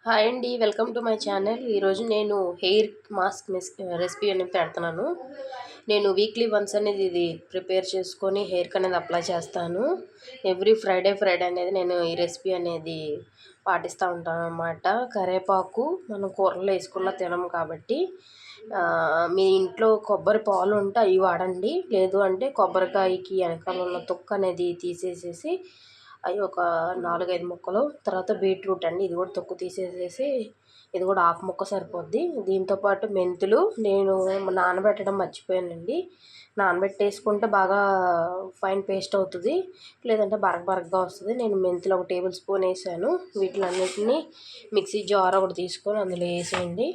Hi అండి. Welcome to my channel. ఈరోజు నేను హెయిర్ మాస్క్ రెసిపీ అనేది పెడుతున్నాను. నేను వీక్లీ వన్స్ అనేది ఇది ప్రిపేర్ చేసుకొని హెయిర్కి అనేది అప్లై చేస్తాను. ఎవ్రీ ఫ్రైడే అనేది నేను ఈ రెసిపీ అనేది పాటిస్తూ ఉంటాను అన్నమాట. కరివేపాకు మనం కూరలో వేసుకున్న తినము కాబట్టి మీ ఇంట్లో కొబ్బరి పాలు ఉంటే అవి వాడండి. లేదు అంటే కొబ్బరికాయకి వెనకాల ఉన్న తొక్క అనేది తీసేసేసి అవి ఒక 4, 5 ముక్కలు. తర్వాత బీట్రూట్ అండి, ఇది కూడా తొక్కు తీసేసేసి ఇది కూడా హాఫ్ ముక్క సరిపోద్ది. దీంతోపాటు మెంతులు నేను నానబెట్టడం మర్చిపోయానండి. నానబెట్టేసుకుంటే బాగా ఫైన్ పేస్ట్ అవుతుంది, లేదంటే బరకగా వస్తుంది. నేను మెంతులు 1 టేబుల్ స్పూన్ వేసాను. వీటిలన్నిటిని మిక్సీ జార్ ఒకటి తీసుకొని అందులో వేసేయండి.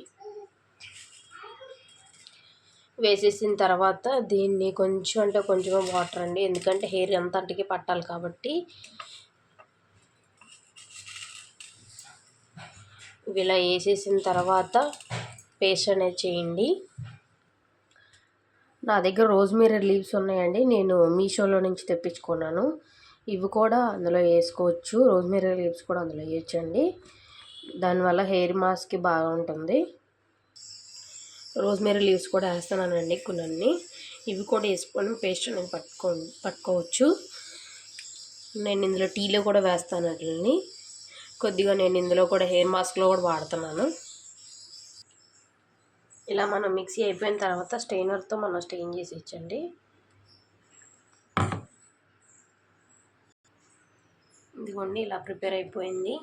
వేసేసిన తర్వాత దీన్ని కొంచెం అంటే కొంచెం వాటర్ అండి, ఎందుకంటే హెయిర్ అంతటికి పట్టాలి కాబట్టి. ఇలా వేసేసిన తర్వాత పేస్ట్ అనేది చేయండి. నా దగ్గర రోజ్మేరీ లీవ్స్ ఉన్నాయండి, నేను మీషోలో నుంచి తెప్పించుకున్నాను. ఇవి కూడా అందులో వేసుకోవచ్చు, రోజ్మేరీ లీవ్స్ కూడా అందులో వేయచ్చండి. దానివల్ల హెయిర్ మాస్క్కి బాగుంటుంది. రోజ్మేరీ లీవ్స్ కూడా వేస్తున్నానండి కొన్ని. ఇవి కూడా వేసుకొని పేస్ట్ అనేది పట్టుకోవచ్చు. నేను ఇందులో టీలో కూడా వేస్తాను వాటిని కొద్దిగా. నేను ఇందులో కూడా హెయిర్ మాస్క్లో కూడా వాడుతున్నాను. ఇలా మనం మిక్సీ అయిపోయిన తర్వాత స్ట్రెయినర్తో మనం స్ట్రెయిన్ చేసి ఇచ్చండి. ఇదిగోండి, ఇలా ప్రిపేర్ అయిపోయింది.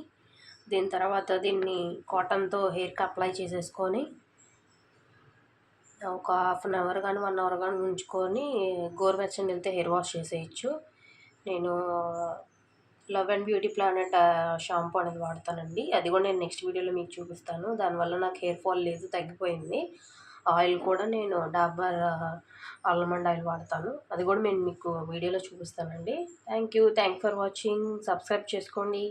దీని తర్వాత దీన్ని కాటన్తో హెయిర్కి అప్లై చేసేసుకొని ఒక హాఫ్ అన్ అవర్ కానీ 1 అవర్ కానీ ఉంచుకొని గోరువెచ్చని నీళ్ళతో హెయిర్ వాష్ చేసేయచ్చు. నేను love and beauty planet shampoo అనేది వాడతానండి. అది కూడా నేను నెక్స్ట్ వీడియోలో మీకు చూపిస్తాను. దానివల్ల నాకు హెయిర్ ఫాల్ లేదు, తగ్గిపోయింది. ఆయిల్ కూడా నేను డాబర్ ఆల్మండ్ ఆయిల్ వాడతాను, అది కూడా నేను మీకు వీడియోలో చూపిస్తానండి. Thank you for watching. Subscribe చేసుకోండి.